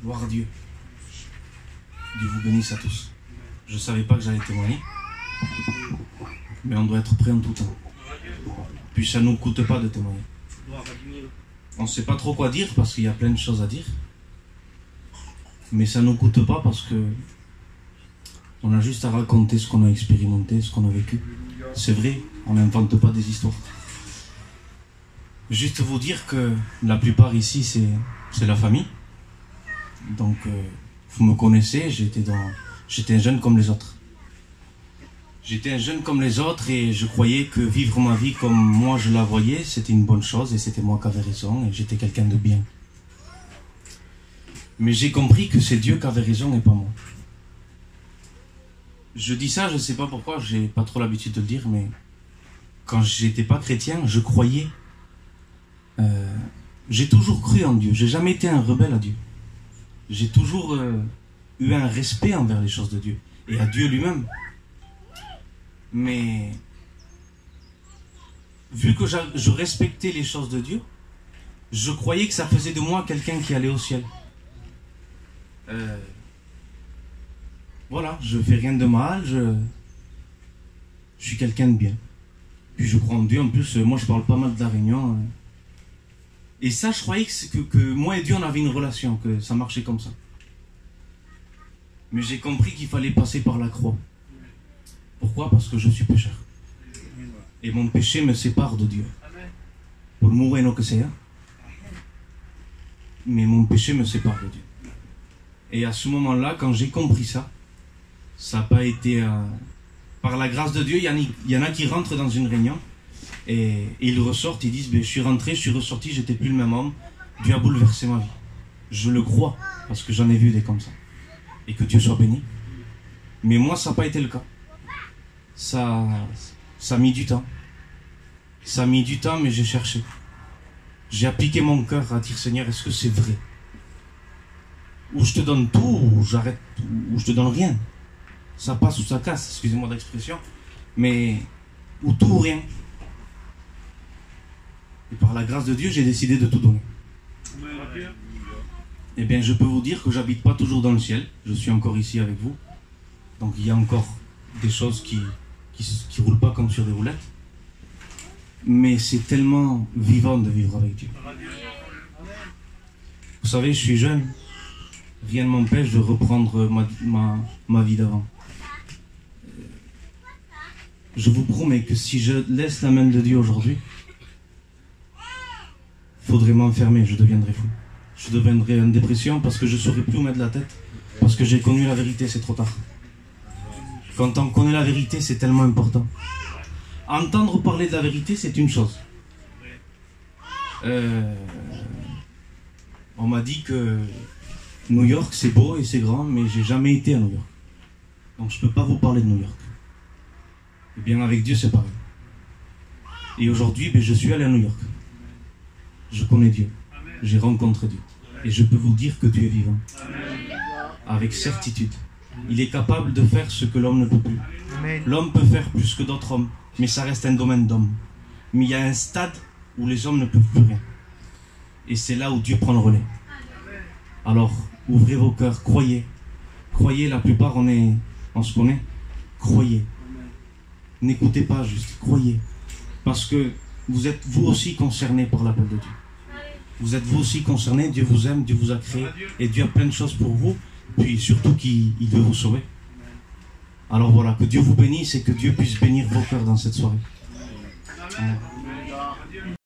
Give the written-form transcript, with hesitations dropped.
Gloire à Dieu. Dieu vous bénisse à tous. Je ne savais pas que j'allais témoigner, mais on doit être prêt en tout temps. Puis ça ne nous coûte pas de témoigner. On ne sait pas trop quoi dire parce qu'il y a plein de choses à dire, mais ça ne nous coûte pas parce que on a juste à raconter ce qu'on a expérimenté, ce qu'on a vécu. C'est vrai, on n'invente pas des histoires. Juste vous dire que la plupart ici, c'est la famille. Donc, vous me connaissez, j'étais un jeune comme les autres. J'étais un jeune comme les autres et je croyais que vivre ma vie comme moi je la voyais, c'était une bonne chose et c'était moi qui avais raison et j'étais quelqu'un de bien. Mais j'ai compris que c'est Dieu qui avait raison et pas moi. Je dis ça, je ne sais pas pourquoi, j'ai pas trop l'habitude de le dire, mais quand j'étais pas chrétien, je croyais. J'ai toujours cru en Dieu, j'ai jamais été un rebelle à Dieu. J'ai toujours eu un respect envers les choses de Dieu et à Dieu lui-même. Mais vu que je respectais les choses de Dieu, je croyais que ça faisait de moi quelqu'un qui allait au ciel. Voilà, je fais rien de mal, je suis quelqu'un de bien. Puis je crois en Dieu, en plus, moi je parle pas mal de la Réunion. Et ça, je croyais que moi et Dieu, on avait une relation, que ça marchait comme ça. Mais j'ai compris qu'il fallait passer par la croix. Pourquoi? Parce que je suis pécheur. Et mon péché me sépare de Dieu. Pour mourir, non que c'est. Mais mon péché me sépare de Dieu. Et à ce moment-là, quand j'ai compris ça, ça n'a pas été... par la grâce de Dieu, il y en a qui rentrent dans une réunion et ils ressortent, ils disent, je suis rentré, je suis ressorti, j'étais plus le même homme. Dieu a bouleversé ma vie. Je le crois, parce que j'en ai vu des comme ça. Et que Dieu soit béni. Mais moi, ça n'a pas été le cas. Ça a mis du temps. Ça a mis du temps, mais j'ai cherché. J'ai appliqué mon cœur à dire, Seigneur, est-ce que c'est vrai? Ou je te donne tout, ou j'arrête, ou je te donne rien. Ça passe ou ça casse, excusez-moi d'expression. Mais, ou tout ou rien. Et par la grâce de Dieu, j'ai décidé de tout donner. Eh bien, je peux vous dire que j'habite pas toujours dans le ciel. Je suis encore ici avec vous. Donc, il y a encore des choses qui roulent pas comme sur des roulettes. Mais c'est tellement vivant de vivre avec Dieu. Vous savez, je suis jeune. Rien ne m'empêche de reprendre ma vie d'avant. Je vous promets que si je laisse la main de Dieu aujourd'hui, il faudrait m'enfermer, je deviendrai fou. Je deviendrai en dépression parce que je ne saurais plus où mettre la tête. Parce que j'ai connu la vérité, c'est trop tard. Quand on connaît la vérité, c'est tellement important. Entendre parler de la vérité, c'est une chose. On m'a dit que New York, c'est beau et c'est grand, mais j'ai jamais été à New York. Donc je ne peux pas vous parler de New York. Et bien avec Dieu, c'est pareil. Et aujourd'hui, je suis allé à New York. Je connais Dieu. J'ai rencontré Dieu. Et je peux vous dire que Dieu est vivant. Avec certitude. Il est capable de faire ce que l'homme ne peut plus. L'homme peut faire plus que d'autres hommes, mais ça reste un domaine d'homme. Mais il y a un stade où les hommes ne peuvent plus rien. Et c'est là où Dieu prend le relais. Alors, ouvrez vos cœurs, croyez. Croyez, la plupart, on se connaît. Croyez. N'écoutez pas juste, croyez. Parce que vous êtes vous aussi concernés par l'appel de Dieu. Vous êtes vous aussi concernés, Dieu vous aime, Dieu vous a créé. Et Dieu a plein de choses pour vous. Puis surtout qu'il veut vous sauver. Alors voilà, que Dieu vous bénisse et que Dieu puisse bénir vos cœurs dans cette soirée. Amen.